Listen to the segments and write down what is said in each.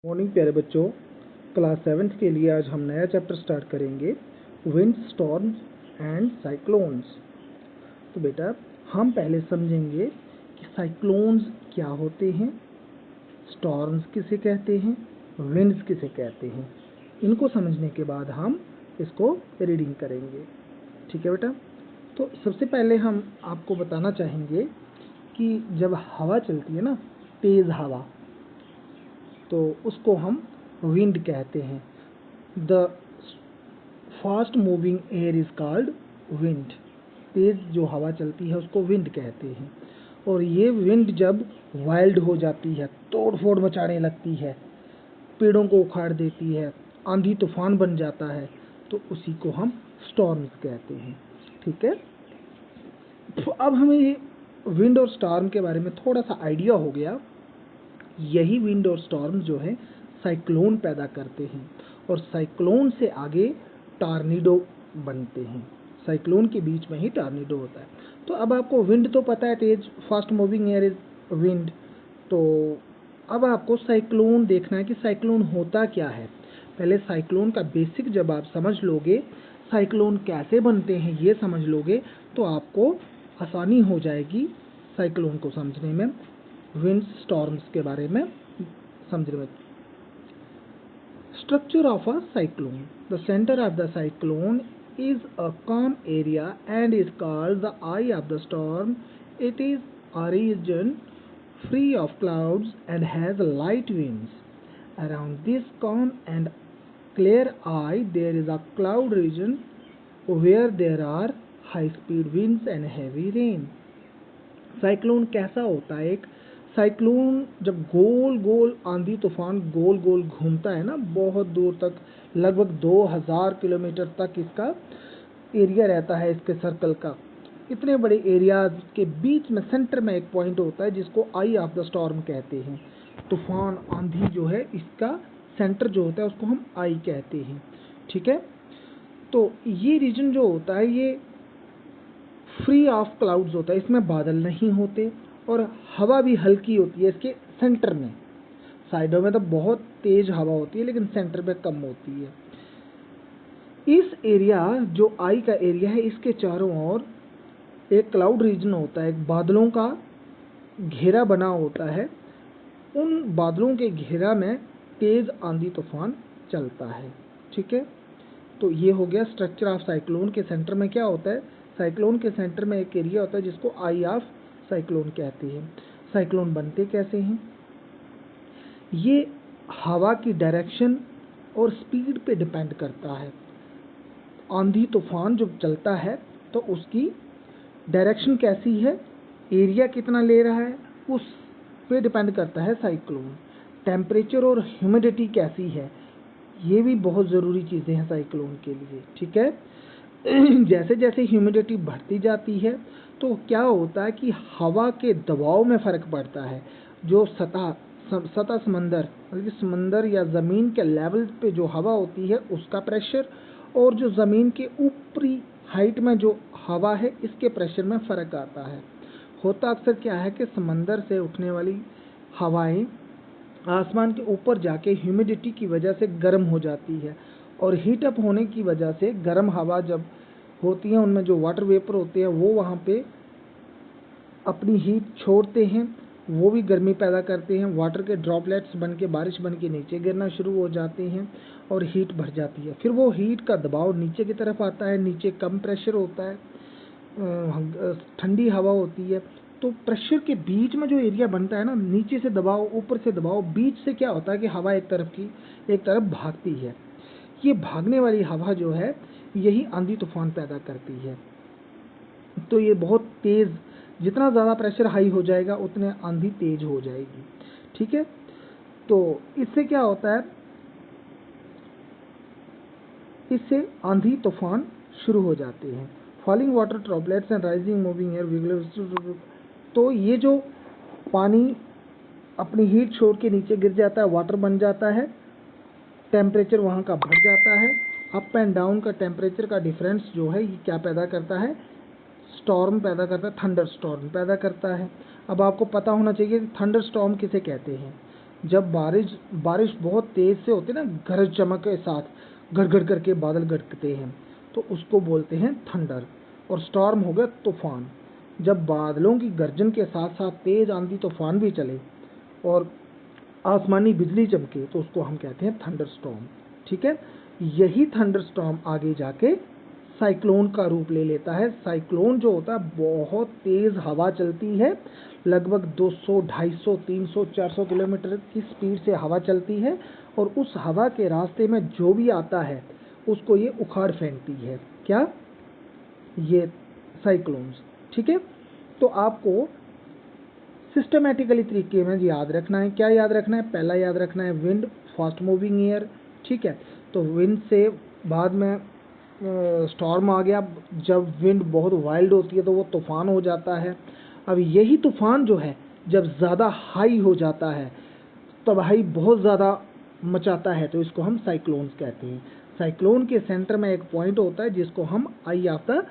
Morning प्यारे बच्चों, class 7th के लिए आज हम नया चैप्टर स्टार्ट करेंगे, विंड स्टॉर्म्स एंड साइक्लोन्स। तो बेटा हम पहले समझेंगे कि साइक्लोन्स क्या होते हैं, स्टॉर्म्स किसे कहते हैं, विंड्स किसे कहते हैं। इनको समझने के बाद हम इसको रीडिंग करेंगे। ठीक है बेटा। तो सबसे पहले हम आपको बताना चाहेंगे कि जब हवा चलती है ना, तेज़ हवा, तो उसको हम विंड कहते हैं। The fast moving air is called wind. तेज जो हवा चलती है उसको विंड कहते हैं। और ये विंड जब वाइल्ड हो जाती है, तोड़ फोड़ मचाने लगती है, पेड़ों को उखाड़ देती है, आंधी तूफान बन जाता है, तो उसी को हम स्टॉर्म्स कहते हैं। ठीक है। तो अब हमें विंड और स्टॉर्म के बारे में थोड़ा सा आइडिया हो गया। यही विंड और स्टॉर्म जो है साइक्लोन पैदा करते हैं और साइक्लोन से आगे टॉर्नेडो बनते हैं। साइक्लोन के बीच में ही टॉर्नेडो होता है। तो अब आपको विंड तो पता है, तेज fast moving air is wind. तो अब आपको साइक्लोन देखना है कि साइक्लोन होता क्या है। पहले साइक्लोन का बेसिक जब आप समझ लोगे, साइक्लोन कैसे बनते हैं ये समझ लोगे, तो आपको आसानी हो जाएगी साइक्लोन को समझने में, विंड स्टॉर्म्स के बारे में समझने में। Structure of a cyclone. The center of the cyclone is a calm area and is called the eye of the storm. It is a region free of clouds and has light winds. Around this calm and clear eye there is a cloud region where there are high speed winds and heavy rain. Cyclone कैसा होता है? एक cyclone जब गोल गोल आंधी तूफान गोल गोल घूमता है ना, बहुत दूर तक, लगभग 2000 किलोमीटर तक इसका एरिया रहता है, इसके सर्कल का। इतने बड़े एरिया के बीच में सेंटर में एक पॉइंट होता है जिसको आई ऑफ द स्टॉर्म कहते हैं। तूफान आंधी जो है इसका सेंटर जो होता है उसको हम आई कहते हैं। ठीक है। तो ये रीजन जो होता है ये फ्री ऑफ क्लाउड्स होता है, इसमें बादल नहीं होते और हवा भी हल्की होती है इसके सेंटर में। साइडों में तो बहुत तेज हवा होती है लेकिन सेंटर में कम होती है। इस एरिया जो आई का एरिया है, इसके चारों ओर एक क्लाउड रीजन होता है, एक बादलों का घेरा बना होता है। उन बादलों के घेरा में तेज आंधी तूफान चलता है। ठीक है। तो ये हो गया स्ट्रक्चर ऑफ साइक्लोन। के सेंटर में क्या होता है? साइक्लोन के सेंटर में एक एरिया होता है जिसको आई ऑफ साइक्लोन कहते हैं। साइक्लोन बनते कैसे हैं? ये हवा की डायरेक्शन और स्पीड पे डिपेंड करता है। आंधी तूफान जब चलता है तो उसकी डायरेक्शन कैसी है, एरिया कितना ले रहा है, उस पे डिपेंड करता है साइक्लोन। टेम्परेचर और ह्यूमिडिटी कैसी है, ये भी बहुत ज़रूरी चीज़ें हैं साइक्लोन के लिए। ठीक है। जैसे जैसे ह्यूमिडिटी बढ़ती जाती है तो क्या होता है कि हवा के दबाव में फ़र्क पड़ता है। जो सतह समंदर, मतलब समंदर या ज़मीन के लेवल पे जो हवा होती है उसका प्रेशर, और जो ज़मीन के ऊपरी हाइट में जो हवा है इसके प्रेशर में फ़र्क आता है। होता अक्सर क्या है कि समंदर से उठने वाली हवाएं आसमान के ऊपर जाके ह्यूमिडिटी की वजह से गर्म हो जाती है, और हीट अप होने की वजह से गर्म हवा जब होती है उनमें जो वाटर वेपर होते हैं वो वहाँ पे अपनी हीट छोड़ते हैं, वो भी गर्मी पैदा करते हैं। वाटर के ड्रॉपलेट्स बन के बारिश बन के नीचे गिरना शुरू हो जाते हैं और हीट बढ़ जाती है। फिर वो हीट का दबाव नीचे की तरफ आता है, नीचे कम प्रेशर होता है, ठंडी हवा होती है। तो प्रेशर के बीच में जो एरिया बनता है ना, नीचे से दबाव ऊपर से दबाव, बीच से क्या होता है कि हवा एक तरफ भागती है। ये भागने वाली हवा जो है यही आंधी तूफान पैदा करती है। तो ये बहुत तेज़, जितना ज़्यादा प्रेशर हाई हो जाएगा उतने आंधी तेज हो जाएगी। ठीक है। तो इससे क्या होता है, इससे आंधी तूफान शुरू हो जाते हैं। Falling water droplets and rising moving air. तो ये जो पानी अपनी हीट छोड़ के नीचे गिर जाता है, वाटर बन जाता है, टेम्परेचर वहाँ का बढ़ जाता है। अप एंड डाउन का टेम्परेचर का डिफरेंस जो है ये क्या पैदा करता है? स्टॉर्म पैदा करता है, थंडर स्टॉर्म पैदा करता है। अब आपको पता होना चाहिए कि थंडर स्टॉर्म किसे कहते हैं। जब बारिश बहुत तेज से होती है ना, गरज चमक के साथ गड़गड़ करके बादल गरजते हैं, तो उसको बोलते हैं थंडर। और स्टॉर्म हो गया तूफान। जब बादलों की गर्जन के साथ साथ तेज आंधी तूफान भी चले और आसमानी बिजली चमके, तो उसको हम कहते हैं थंडर स्टॉर्म। ठीक है, यही थंडर स्टॉर्म आगे जाके साइक्लोन का रूप ले लेता है। साइक्लोन जो होता है, बहुत तेज हवा चलती है, लगभग 200, 250, 300, 400 किलोमीटर की स्पीड से हवा चलती है, और उस हवा के रास्ते में जो भी आता है उसको ये उखाड़ फेंकती है। क्या? ये साइक्लोन्स। ठीक है, तो आपको सिस्टमेटिकली तरीके में याद रखना है। क्या याद रखना है? पहला याद रखना है विंड, फास्ट मूविंग एयर। ठीक है, तो विंड से बाद में स्टॉर्म आ गया। जब विंड बहुत वाइल्ड होती है तो वो तूफान हो जाता है। अब यही तूफान जो है, जब ज़्यादा हाई हो जाता है, तबाही बहुत ज़्यादा मचाता है, तो इसको हम साइक्लोन्स कहते हैं। साइक्लोन के सेंटर में एक पॉइंट होता है जिसको हम आई ऑफ द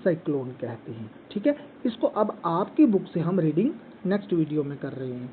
साइक्लोन कहते हैं। ठीक है, इसको अब आपकी बुक से हम रीडिंग नेक्स्ट वीडियो में कर रहे हैं।